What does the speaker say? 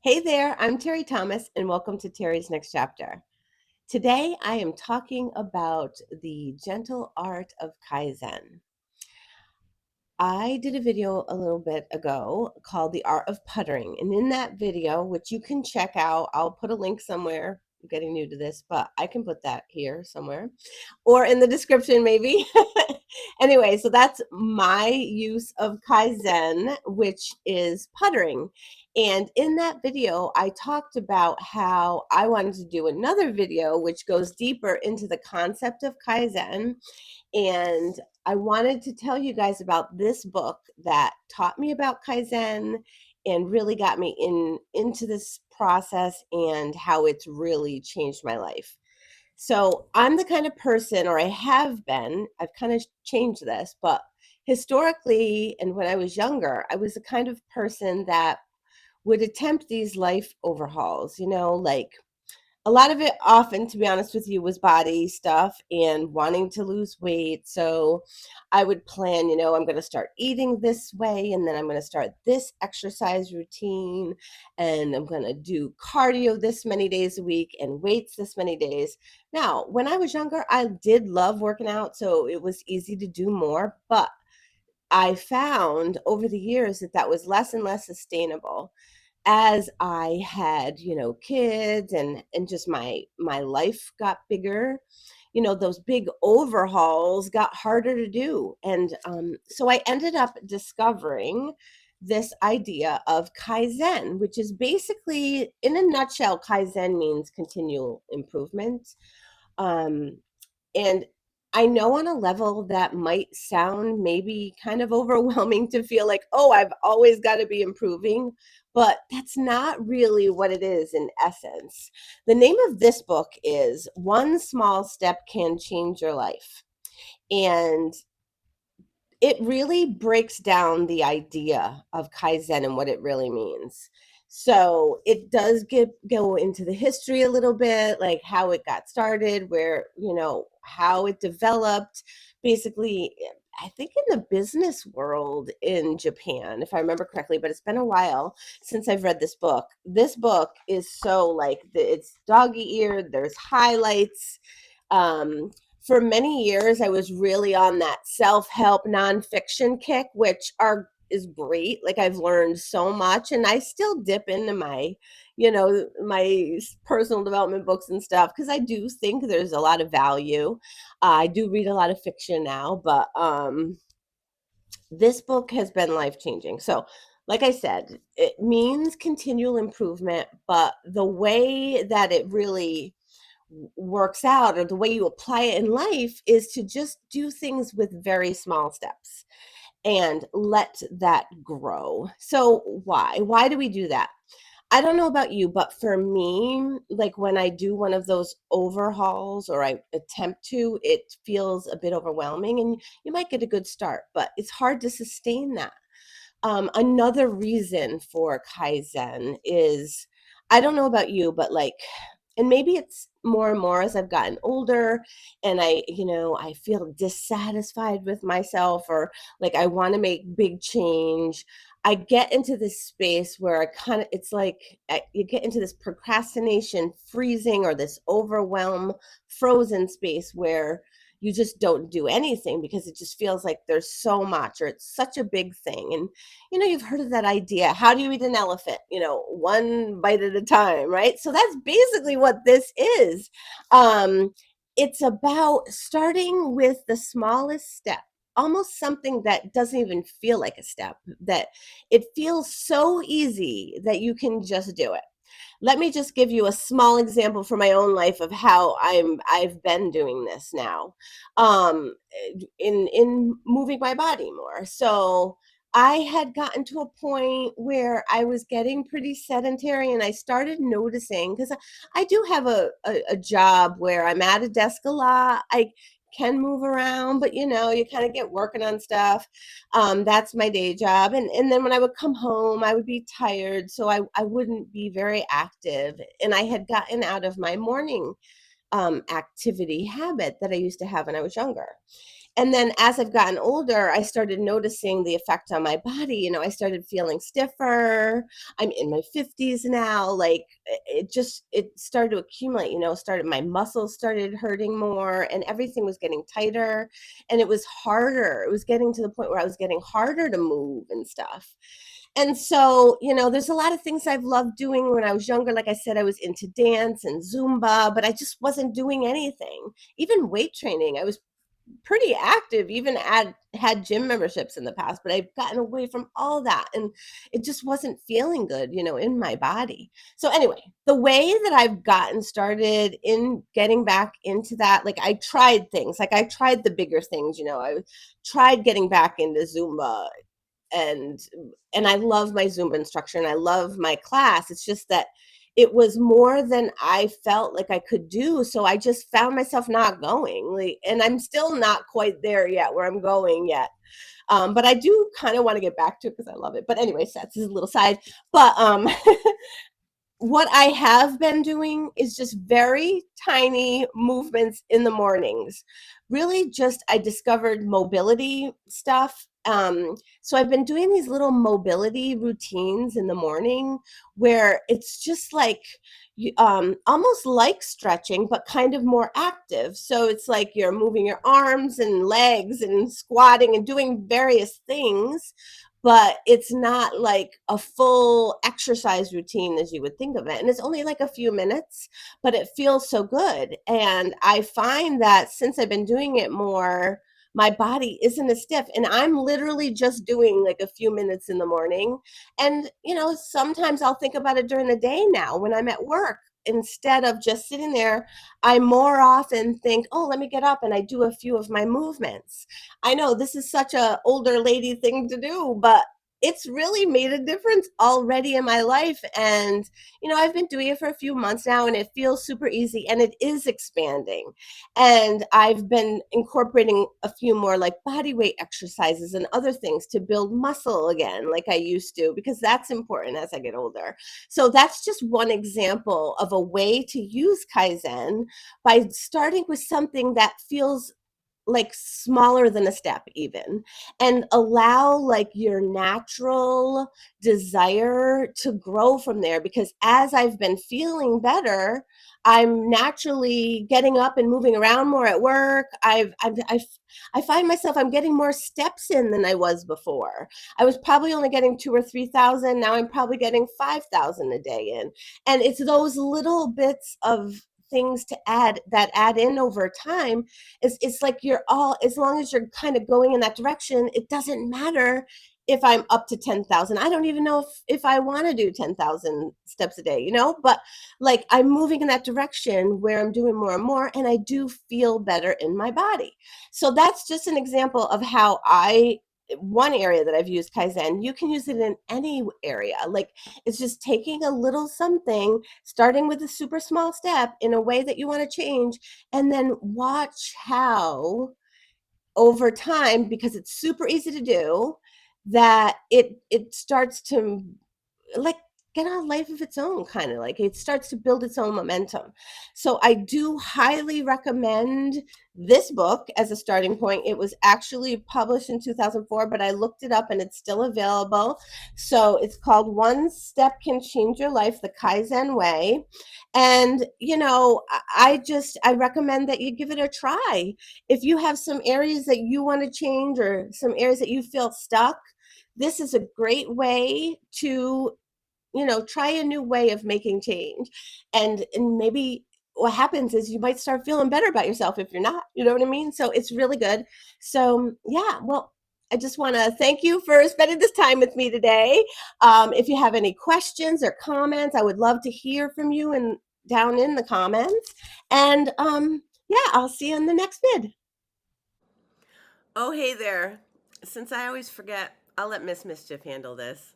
Hey there, I'm Teri Thomas, and welcome to Teri's Next Chapter. Today, I am talking about the gentle art of Kaizen. I did a video a little bit ago called The Art of Puttering, and in that video, which you can check out, I'll put a link somewhere. I'm getting new to this, but I can put that here somewhere or in the description, maybe. Anyway, so that's my use of Kaizen, which is puttering. And in that video, I talked about how I wanted to do another video which goes deeper into the concept of Kaizen. And I wanted to tell you guys about this book that taught me about Kaizen and really got me into this process and how it's really changed my life. So I'm the kind of person, or I have been, I've kind of changed this, but historically, and when I was younger, I was the kind of person that would attempt these life overhauls, like a lot of it often, to be honest with you, was body stuff and wanting to lose weight. So I would plan, I'm going to start eating this way, and then I'm going to start this exercise routine, and I'm going to do cardio this many days a week and weights this many days. Now, when I was younger, I did love working out, so it was easy to do more, but I found over the years that that was less and less sustainable as I had, kids and just my life got bigger. Those big overhauls got harder to do, and so I ended up discovering this idea of Kaizen, which is basically, in a nutshell, Kaizen means continual improvement. Um, and I know on a level that might sound maybe kind of overwhelming to feel like, oh, I've always got to be improving, but that's not really what it is in essence. The name of this book is One Small Step Can Change Your Life. And it really breaks down the idea of Kaizen and what it really means. So it does go into the history a little bit, like how it got started, where, how it developed. Basically, I think in the business world in Japan, if I remember correctly, but it's been a while since I've read this book. This book is so like it's dog-eared, there's highlights. Um, for many years, I was really on that self-help nonfiction kick, which is great. Like I've learned so much, and I still dip into my personal development books and stuff because I do think there's a lot of value. I do read a lot of fiction now, but this book has been life changing. So, like I said, it means continual improvement, but the way that it really works out, or the way you apply it in life, is to just do things with very small steps and let that grow. So why do we do that? I don't know about you, but for me, like when I do one of those overhauls or I attempt to, it feels a bit overwhelming, and you might get a good start, but it's hard to sustain that. Another reason for Kaizen is, I don't know about you, but like, and maybe it's more and more as I've gotten older and I feel dissatisfied with myself, or like I want to make big change. I get into this space where it's like you get into this procrastination, freezing, or this overwhelm, frozen space where you just don't do anything because it just feels like there's so much, or it's such a big thing. And you've heard of that idea. How do you eat an elephant? One bite at a time, right? So that's basically what this is. Um, it's about starting with the smallest step, almost something that doesn't even feel like a step, that it feels so easy that you can just do it. Let me just give you a small example from my own life of how I've been doing this now, in moving my body more. So I had gotten to a point where I was getting pretty sedentary, and I started noticing, because I do have a job where I'm at a desk a lot. I can move around, but you kind of get working on stuff. That's my day job. And then when I would come home, I would be tired, so I wouldn't be very active. And I had gotten out of my morning activity habit that I used to have when I was younger. And then as I've gotten older, I started noticing the effect on my body. I started feeling stiffer. I'm in my 50s now. Like it started to accumulate, started my muscles started hurting more and everything was getting tighter and it was harder. It was getting to the point where I was getting harder to move and stuff. And so, there's a lot of things I've loved doing when I was younger. Like I said, I was into dance and Zumba, but I just wasn't doing anything. Even weight training, I was pretty active, even had gym memberships in the past, but I've gotten away from all that and it just wasn't feeling good, in my body. So anyway, the way that I've gotten started in getting back into that, like I tried things, like I tried the bigger things, I tried getting back into Zumba and I love my Zumba instructor and I love my class. It's just that it was more than I felt like I could do. So I just found myself not going. Like, and I'm still not quite there yet where I'm going yet. But I do kind of want to get back to it because I love it. But anyways, that's a little side. But what I have been doing is just very tiny movements in the mornings. Really, just I discovered mobility stuff. So I've been doing these little mobility routines in the morning where it's just like almost like stretching, but kind of more active. So it's like you're moving your arms and legs and squatting and doing various things, but it's not like a full exercise routine as you would think of it. And it's only like a few minutes, but it feels so good. And I find that since I've been doing it more, my body isn't as stiff. And I'm literally just doing like a few minutes in the morning. And, sometimes I'll think about it during the day now when I'm at work. Instead of just sitting there, I more often think, oh, let me get up and I do a few of my movements. I know this is such a older lady thing to do, but it's really made a difference already in my life. And, I've been doing it for a few months now and it feels super easy and it is expanding. And I've been incorporating a few more like body weight exercises and other things to build muscle again, like I used to, because that's important as I get older. So that's just one example of a way to use Kaizen by starting with something that feels like smaller than a step even, and allow like your natural desire to grow from there, because as I've been feeling better, I'm naturally getting up and moving around more at work. I find myself I'm getting more steps in than I was before. I was probably only getting 2 or 3 thousand. Now I'm probably getting 5,000 a day in, and it's those little bits of things to add in over time. It's like you're all, as long as you're kind of going in that direction, it doesn't matter if I'm up to 10,000. I don't even know if I want to do 10,000 steps a day, but like I'm moving in that direction where I'm doing more and more and I do feel better in my body. So that's just an example of how one area that I've used Kaizen. You can use it in any area. Like it's just taking a little something, starting with a super small step in a way that you want to change, and then watch how over time, because it's super easy to do, that it starts to like get a life of its own, kind of like it starts to build its own momentum. So I do highly recommend this book as a starting point. It was actually published in 2004, but I looked it up and it's still available. So it's called One Step Can Change Your Life, the Kaizen Way. And I recommend that you give it a try. If you have some areas that you want to change or some areas that you feel stuck, this is a great way to try a new way of making change. And maybe what happens is you might start feeling better about yourself if you're not, you know what I mean? So it's really good. So yeah, well, I just want to thank you for spending this time with me today. If you have any questions or comments, I would love to hear from you and down in the comments. And yeah, I'll see you in the next vid. Oh, hey there. Since I always forget, I'll let Miss Mischief handle this.